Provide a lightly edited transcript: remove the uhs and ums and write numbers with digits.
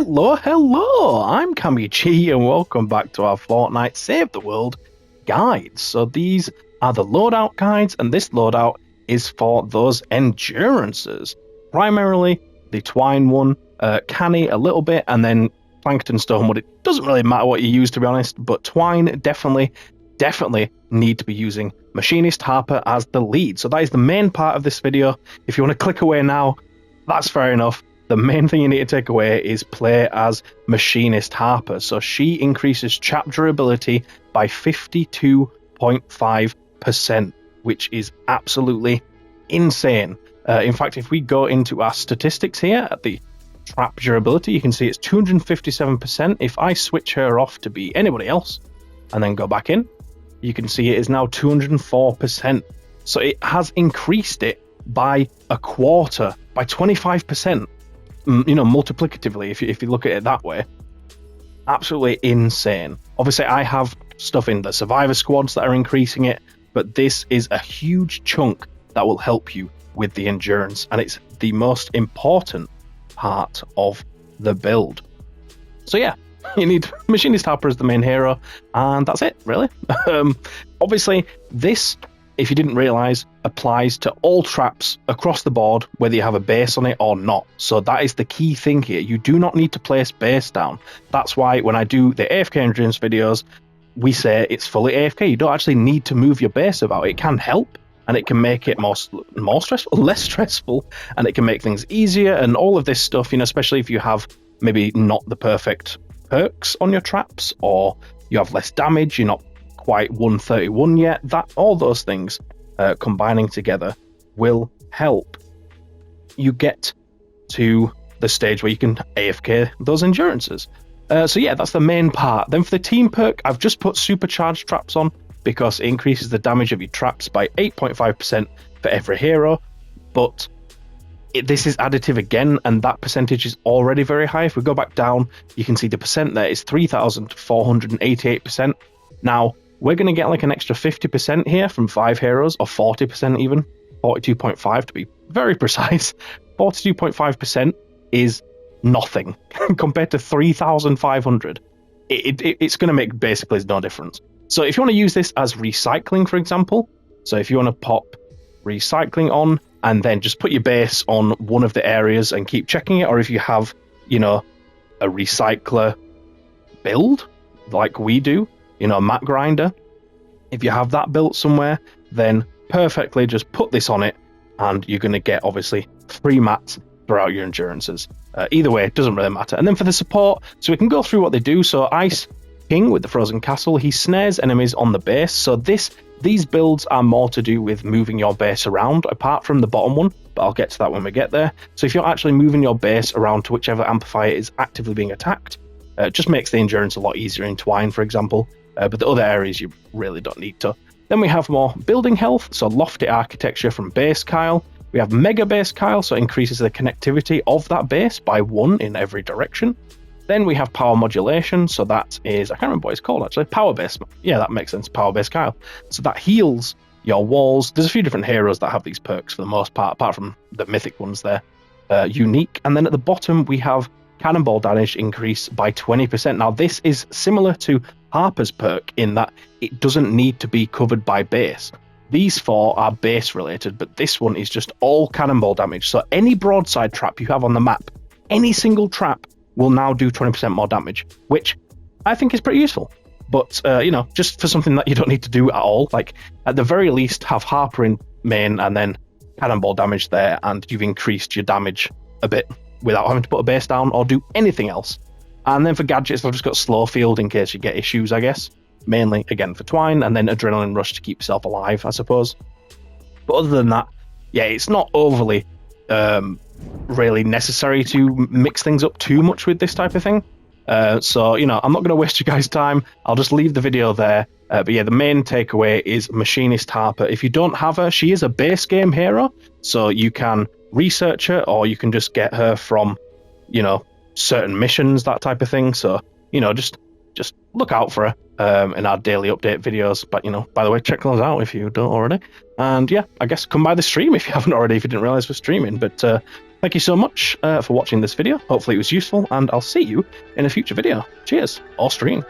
Hello, I'm Kami-G and welcome back to our Fortnite Save the World guides. So these are the loadout guides, and this loadout is for those endurances. Primarily the Twine one, Canny a little bit, and then Plankton Stonewood. It doesn't really matter what you use, to be honest, but Twine definitely need to be using Machinist Harper as the lead. So that is the main part of this video. If you want to click away now, that's fair enough. The main thing you need to take away is play as Machinist Harper. So she increases trap durability by 52.5%, which is absolutely insane. In fact, if we go into our statistics here at the trap durability, you can see it's 257%. If I switch her off to be anybody else and then go back in, you can see it is now 204%. So it has increased it by a quarter, by 25%. You know, multiplicatively, if you look at it that way. Absolutely insane. Obviously, I have stuff in the survivor squads that are increasing it, but this is a huge chunk that will help you with the endurance, and it's the most important part of the build. So yeah, you need Machinist Harper as the main hero, and that's it, really. Obviously, this, if you didn't realize, applies to all traps across the board, whether you have a base on it or not. So that is the key thing here. You do not need to place base down. That's why when I do the AFK endurance videos, we say it's fully AFK. You don't actually need to move your base about. It can help, and it can make it more stressful, less stressful, and it can make things easier, and all of this stuff, you know, especially if you have maybe not the perfect perks on your traps, or you have less damage, you're not quite 131 yet, that all those things combining together will help you get to the stage where you can AFK those endurances. So yeah, that's the main part. Then for the team perk, I've just put supercharged traps on because it increases the damage of your traps by 8.5% for every hero, but this is additive again, and that percentage is already very high. If we go back down, you can see the percent there is 3,488%. Now, we're going to get like an extra 50% here from 5 heroes, or 40% even, 42.5 to be very precise. 42.5% is nothing compared to 3,500. It's going to make basically no difference. So if you want to use this as recycling, for example, so if you want to pop recycling on and then just put your base on one of the areas and keep checking it, or if you have, you know, a recycler build like we do, you know, a mat grinder, if you have that built somewhere, then perfectly just put this on it and you're going to get obviously free mats throughout your endurances. Either way, it doesn't really matter. And then for the support, so we can go through what they do. So Ice King with the Frozen Castle, he snares enemies on the base. So these builds are more to do with moving your base around, apart from the bottom one, but I'll get to that when we get there. So if you're actually moving your base around to whichever amplifier is actively being attacked, it just makes the endurance a lot easier in Twine, for example. But the other areas you really don't need to. Then we have more building health, so Lofty Architecture from Base Kyle. We have Mega Base Kyle, so it increases the connectivity of that base by 1 in every direction. Then we have Power Modulation, so that is, I can't remember what it's called actually, Power Base. Yeah, that makes sense, Power Base Kyle. So that heals your walls. There's a few different heroes that have these perks for the most part, apart from the mythic ones there. Unique. And then at the bottom we have Cannonball damage increase by 20%. Now this is similar to Harper's perk in that it doesn't need to be covered by base. These 4 are base related, but this one is just all cannonball damage. So any broadside trap you have on the map, any single trap will now do 20% more damage, which I think is pretty useful. But, you know, just for something that you don't need to do at all, like at the very least have Harper in main and then cannonball damage there, and you've increased your damage a bit without having to put a base down or do anything else. And then for gadgets, I've just got Slow Field in case you get issues, I guess. Mainly, again, for Twine, and then Adrenaline Rush to keep yourself alive, I suppose. But other than that, yeah, it's not overly really necessary to mix things up too much with this type of thing. So, you know, I'm not going to waste you guys' time. I'll just leave the video there. But yeah, the main takeaway is Machinist Harper. If you don't have her, she is a base game hero, so you can research her, or you can just get her from, you know, certain missions, that type of thing. So, you know, just just look out for her in our daily update videos. But, by the way, check those out if you don't already. And yeah, I guess come by the stream if you haven't already, if you didn't realize we're streaming. But thank you so much for watching this video. Hopefully it was useful, and I'll see you in a future video. Cheers, or stream.